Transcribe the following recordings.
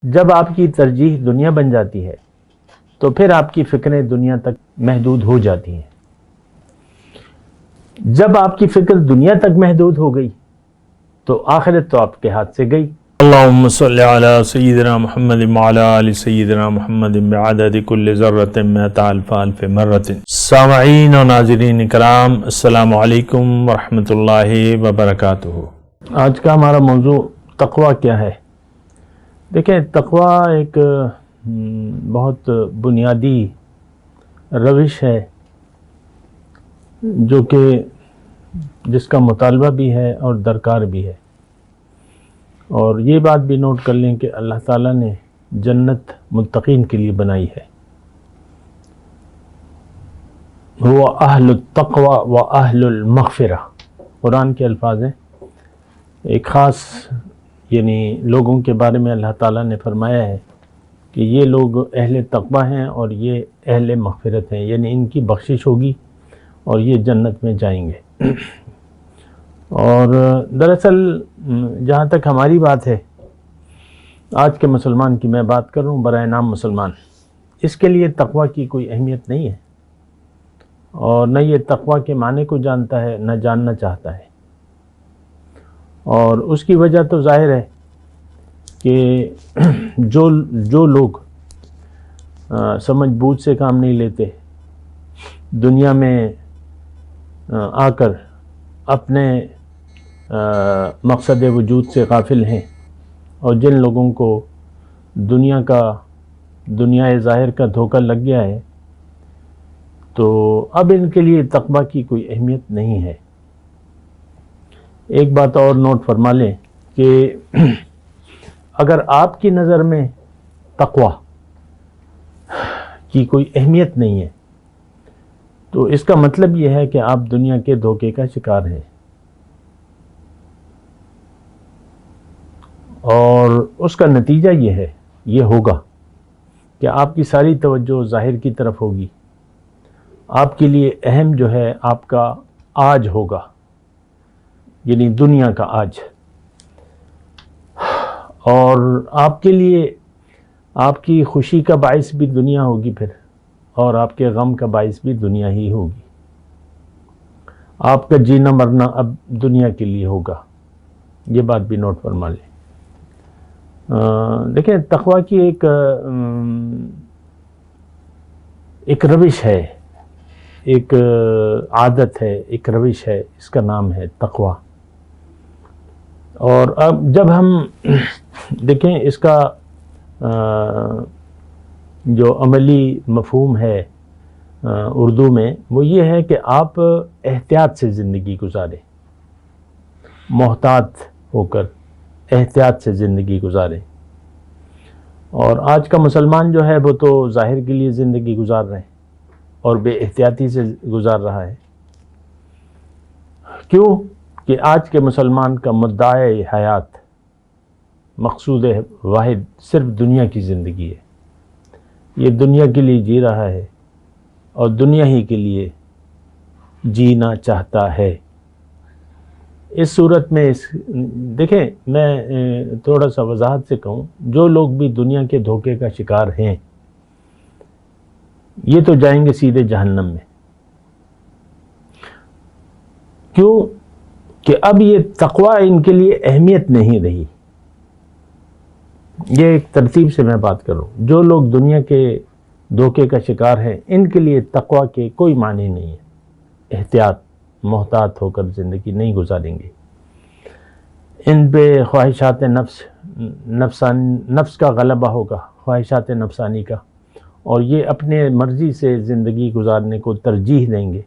جب آپ کی ترجیح دنیا بن جاتی ہے تو پھر آپ کی فکریں دنیا تک محدود ہو جاتی ہیں۔ جب آپ کی فکر دنیا تک محدود ہو گئی تو آخرت تو آپ کے ہاتھ سے گئی۔ اللہم صلی علی سیدنا محمد وعلی آل سیدنا محمد بعدد کل ذرۃ مئۃ الف الف مرۃ۔ سامعین و ناظرین کرام، السلام علیکم ورحمۃ اللہ وبرکاتہ۔ آج کا ہمارا موضوع تقویٰ کیا ہے۔ دیکھیں، تقویٰ ایک بہت بنیادی روش ہے جو کہ جس کا مطالبہ بھی ہے اور درکار بھی ہے، اور یہ بات بھی نوٹ کر لیں کہ اللہ تعالیٰ نے جنت متقین کے لیے بنائی ہے۔ هو اہل التقوی و اہل المغفرہ، قرآن کے الفاظ ہیں۔ ایک خاص لوگوں کے بارے میں اللہ تعالیٰ نے فرمایا ہے کہ یہ لوگ اہل تقوی ہیں اور یہ اہل مغفرت ہیں، یعنی ان کی بخشش ہوگی اور یہ جنت میں جائیں گے۔ اور دراصل جہاں تک ہماری بات ہے، آج کے مسلمان کی میں بات کر رہا ہوں، برائے نام مسلمان، اس کے لیے تقویٰ کی کوئی اہمیت نہیں ہے، اور نہ یہ تقویٰ کے معنی کو جانتا ہے، نہ جاننا چاہتا ہے۔ اور اس کی وجہ تو ظاہر ہے کہ جو لوگ سمجھ بوجھ سے کام نہیں لیتے، دنیا میں آ کر اپنے مقصد وجود سے غافل ہیں، اور جن لوگوں کو دنیا ظاہر کا دھوکہ لگ گیا ہے، تو اب ان کے لیے تقویٰ کی کوئی اہمیت نہیں ہے۔ ایک بات اور نوٹ فرما لیں کہ اگر آپ کی نظر میں تقویٰ کی کوئی اہمیت نہیں ہے تو اس کا مطلب یہ ہے کہ آپ دنیا کے دھوکے کا شکار ہیں، اور اس کا نتیجہ یہ ہوگا کہ آپ کی ساری توجہ ظاہر کی طرف ہوگی۔ آپ کے لیے اہم جو ہے آپ کا آج ہوگا، یعنی دنیا کا آج، اور آپ کے لیے آپ کی خوشی کا باعث بھی دنیا ہوگی پھر، اور آپ کے غم کا باعث بھی دنیا ہی ہوگی۔ آپ کا جینا مرنا اب دنیا کے لیے ہوگا، یہ بات بھی نوٹ فرما لیں۔ دیکھیں، تقویٰ کی ایک روش ہے، ایک عادت ہے، ایک روش ہے، اس کا نام ہے تقویٰ۔ اور اب جب ہم دیکھیں اس کا جو عملی مفہوم ہے اردو میں، وہ یہ ہے کہ آپ احتیاط سے زندگی گزاریں، محتاط ہو کر احتیاط سے زندگی گزاریں۔ اور آج کا مسلمان جو ہے وہ تو ظاہر کے لیے زندگی گزار رہے ہیں اور بے احتیاطی سے گزار رہا ہے۔ کیوں کہ آج کے مسلمان کا مدعی حیات، مقصود واحد صرف دنیا کی زندگی ہے۔ یہ دنیا کے لیے جی رہا ہے اور دنیا ہی کے لیے جینا چاہتا ہے۔ اس صورت میں دیکھیں، میں تھوڑا سا وضاحت سے کہوں، جو لوگ بھی دنیا کے دھوکے کا شکار ہیں، یہ تو جائیں گے سیدھے جہنم میں۔ کیوں کہ اب یہ تقویٰ ان کے لیے اہمیت نہیں رہی۔ یہ ایک ترتیب سے میں بات کر رہا ہوں۔ جو لوگ دنیا کے دھوکے کا شکار ہیں، ان کے لیے تقویٰ کے کوئی معنی نہیں ہے۔ احتیاط، محتاط ہو کر زندگی نہیں گزاریں گے۔ ان پہ خواہشات نفس کا غلبہ ہوگا، خواہشات نفسانی کا، اور یہ اپنے مرضی سے زندگی گزارنے کو ترجیح دیں گے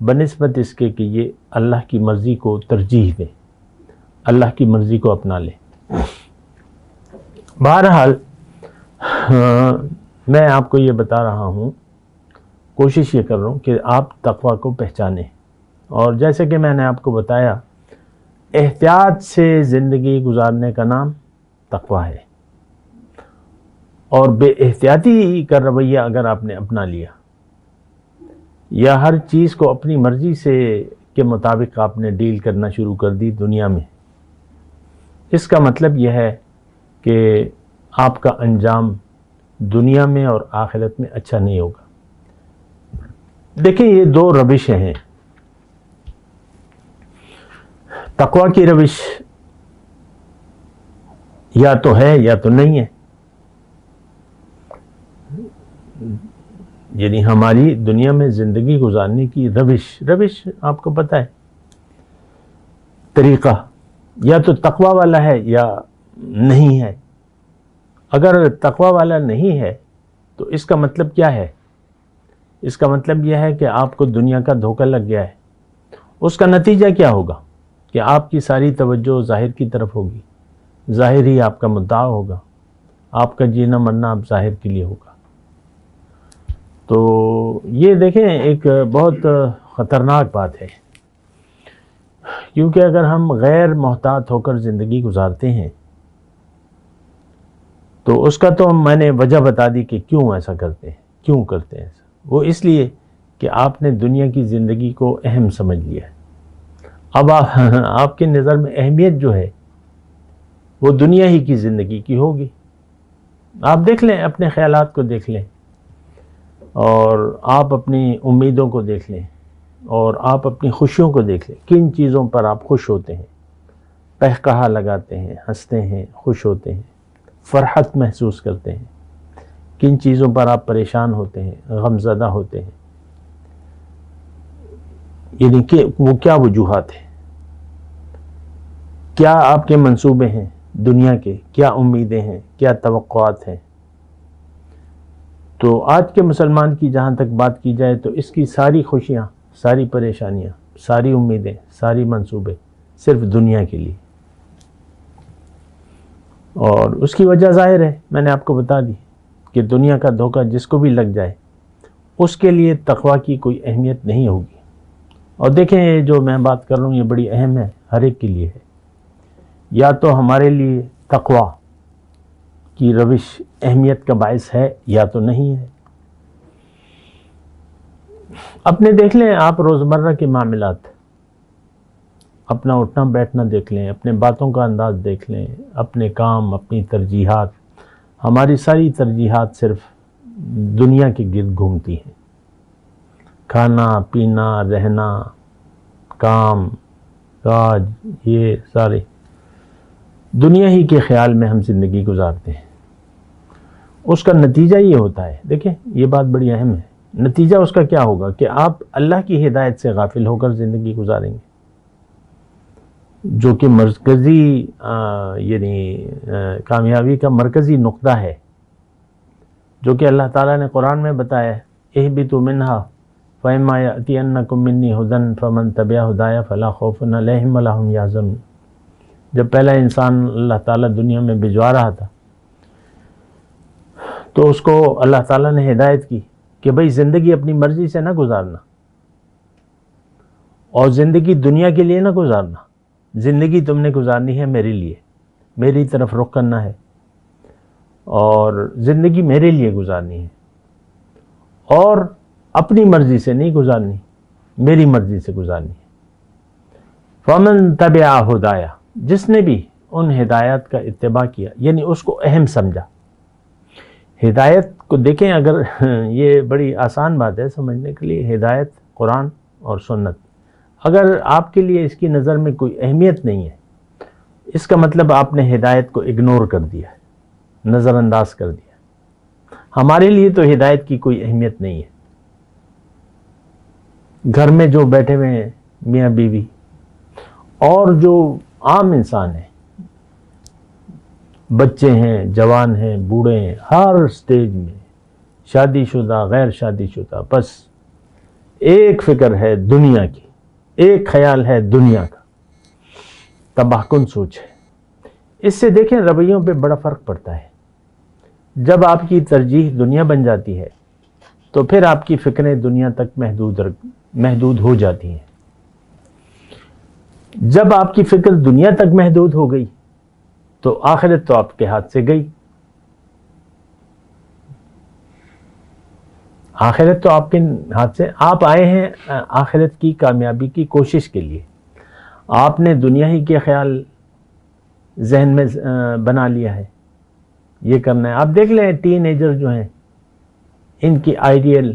بنسبت اس کے کہ یہ اللہ کی مرضی کو ترجیح دیں، اللہ کی مرضی کو اپنا لیں۔ بہرحال میں آپ کو یہ بتا رہا ہوں، کوشش یہ کر رہا ہوں کہ آپ تقویٰ کو پہچانیں، اور جیسے کہ میں نے آپ کو بتایا، احتیاط سے زندگی گزارنے کا نام تقویٰ ہے، اور بے احتیاطی کا رویہ اگر آپ نے اپنا لیا، یا ہر چیز کو اپنی مرضی سے کے مطابق آپ نے ڈیل کرنا شروع کر دی دنیا میں، اس کا مطلب یہ ہے کہ آپ کا انجام دنیا میں اور آخرت میں اچھا نہیں ہوگا۔ دیکھیں یہ دو روشیں ہیں، تقوی کی روش یا تو ہے یا تو نہیں ہے، یعنی ہماری دنیا میں زندگی گزارنے کی روش آپ کو پتہ ہے، طریقہ یا تو تقوی والا ہے یا نہیں ہے۔ اگر تقوی والا نہیں ہے تو اس کا مطلب کیا ہے؟ اس کا مطلب یہ ہے کہ آپ کو دنیا کا دھوکہ لگ گیا ہے۔ اس کا نتیجہ کیا ہوگا کہ آپ کی ساری توجہ ظاہر کی طرف ہوگی، ظاہر ہی آپ کا مدعا ہوگا، آپ کا جینا مرنا اب ظاہر کے لیے ہوگا۔ تو یہ دیکھیں ایک بہت خطرناک بات ہے، کیونکہ اگر ہم غیر محتاط ہو کر زندگی گزارتے ہیں تو اس کا تو میں نے وجہ بتا دی کہ کیوں ایسا کرتے ہیں، کیوں کرتے ہیں ایسا۔ وہ اس لیے کہ آپ نے دنیا کی زندگی کو اہم سمجھ لیا ہے۔ اب آپ کے نظر میں اہمیت جو ہے وہ دنیا ہی کی زندگی کی ہوگی۔ آپ دیکھ لیں، اپنے خیالات کو دیکھ لیں، اور آپ اپنی امیدوں کو دیکھ لیں، اور آپ اپنی خوشیوں کو دیکھ لیں۔ کن چیزوں پر آپ خوش ہوتے ہیں، قہقہا لگاتے ہیں، ہنستے ہیں، خوش ہوتے ہیں، فرحت محسوس کرتے ہیں؟ کن چیزوں پر آپ پریشان ہوتے ہیں، غم زدہ ہوتے ہیں؟ یعنی کہ وہ کیا وجوہات ہیں، کیا آپ کے منصوبے ہیں دنیا کے، کیا امیدیں ہیں، کیا توقعات ہیں؟ تو آج کے مسلمان کی جہاں تک بات کی جائے تو اس کی ساری خوشیاں، ساری پریشانیاں، ساری امیدیں، ساری منصوبے صرف دنیا کے لیے، اور اس کی وجہ ظاہر ہے، میں نے آپ کو بتا دی کہ دنیا کا دھوکہ جس کو بھی لگ جائے اس کے لیے تقوی کی کوئی اہمیت نہیں ہوگی۔ اور دیکھیں یہ جو میں بات کر رہا ہوں یہ بڑی اہم ہے، ہر ایک کے لیے ہے۔ یا تو ہمارے لیے تقوی کی روش اہمیت کا باعث ہے یا تو نہیں ہے۔ اپنے دیکھ لیں، آپ روزمرہ کے معاملات، اپنا اٹھنا بیٹھنا دیکھ لیں، اپنے باتوں کا انداز دیکھ لیں، اپنے کام، اپنی ترجیحات، ہماری ساری ترجیحات صرف دنیا کے گرد گھومتی ہیں۔ کھانا پینا، رہنا، کام کاج، یہ سارے دنیا ہی کے خیال میں ہم زندگی گزارتے ہیں۔ اس کا نتیجہ یہ ہوتا ہے، دیکھیں یہ بات بڑی اہم ہے، نتیجہ اس کا کیا ہوگا کہ آپ اللہ کی ہدایت سے غافل ہو کر زندگی گزاریں گے، جو کہ مرکزی یعنی کامیابی کا مرکزی نقطہ ہے، جو کہ اللہ تعالیٰ نے قرآن میں بتایا ہے، اہبطوا منہا فإما یأتینکم منی ھدی فمن تبع ھدایا فلا خوف علیہم ولا ھم یحزنون۔ جب پہلا انسان اللہ تعالیٰ دنیا میں بھجوا رہا تھا تو اس کو اللہ تعالیٰ نے ہدایت کی کہ بھئی زندگی اپنی مرضی سے نہ گزارنا، اور زندگی دنیا کے لیے نہ گزارنا، زندگی تم نے گزارنی ہے میرے لیے، میری طرف رخ کرنا ہے، اور زندگی میرے لیے گزارنی ہے، اور اپنی مرضی سے نہیں گزارنی، میری مرضی سے گزارنی ہے۔ فمن تبع ھدایا، جس نے بھی ان ہدایات کا اتباع کیا، یعنی اس کو اہم سمجھا۔ ہدایت کو دیکھیں، اگر یہ بڑی آسان بات ہے سمجھنے کے لیے، ہدایت قرآن اور سنت، اگر آپ کے لیے اس کی نظر میں کوئی اہمیت نہیں ہے، اس کا مطلب آپ نے ہدایت کو اگنور کر دیا ہے، نظر انداز کر دیا۔ ہمارے لیے تو ہدایت کی کوئی اہمیت نہیں ہے۔ گھر میں جو بیٹھے ہوئے ہیں میاں بیوی اور جو عام انسان ہیں، بچے ہیں، جوان ہیں، بوڑھے ہیں، ہر سٹیج میں، شادی شدہ، غیر شادی شدہ، بس ایک فکر ہے دنیا کی، ایک خیال ہے دنیا کا، تباہ کن سوچ ہے۔ اس سے دیکھیں رویوں پہ بڑا فرق پڑتا ہے۔ جب آپ کی ترجیح دنیا بن جاتی ہے تو پھر آپ کی فکریں دنیا تک محدود ہو جاتی ہیں۔ جب آپ کی فکر دنیا تک محدود ہو گئی تو آخرت تو آپ کے ہاتھ سے گئی، آخرت تو آپ کے ہاتھ سے، آپ آئے ہیں آخرت کی کامیابی کی کوشش کے لیے، آپ نے دنیا ہی کے خیال ذہن میں بنا لیا ہے، یہ کرنا ہے. آپ دیکھ لیں ٹین ایجر جو ہیں ان کی آئیڈیل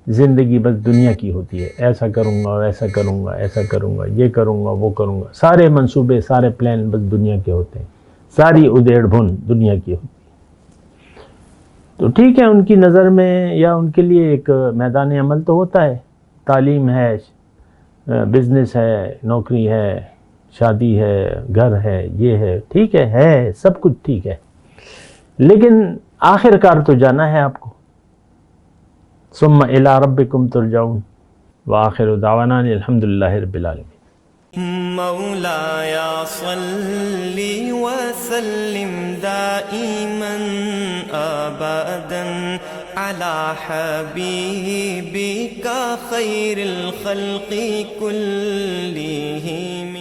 زندگی بس دنیا کی ہوتی ہے. ایسا کروں گا، ایسا کروں گا، ایسا کروں گا، یہ کروں گا، وہ کروں گا. سارے منصوبے، سارے پلان بس دنیا کے ہوتے ہیں. ساری ادھیڑ بھن دنیا کی ہوتی ہے. تو ٹھیک ہے، ان کی نظر میں یا ان کے لیے ایک میدان عمل تو ہوتا ہے. تعلیم ہے، بزنس ہے، نوکری ہے، شادی ہے، گھر ہے، یہ ہے، ٹھیک ہے سب کچھ ٹھیک ہے. لیکن آخر کار تو جانا ہے آپ کو. ثم الی ربکم ترجعون وآخر دعوانا الحمدللہ رب العالمین. مولاي صل وسلم دائما أبدا على حبيبك خير الخلق كلهم.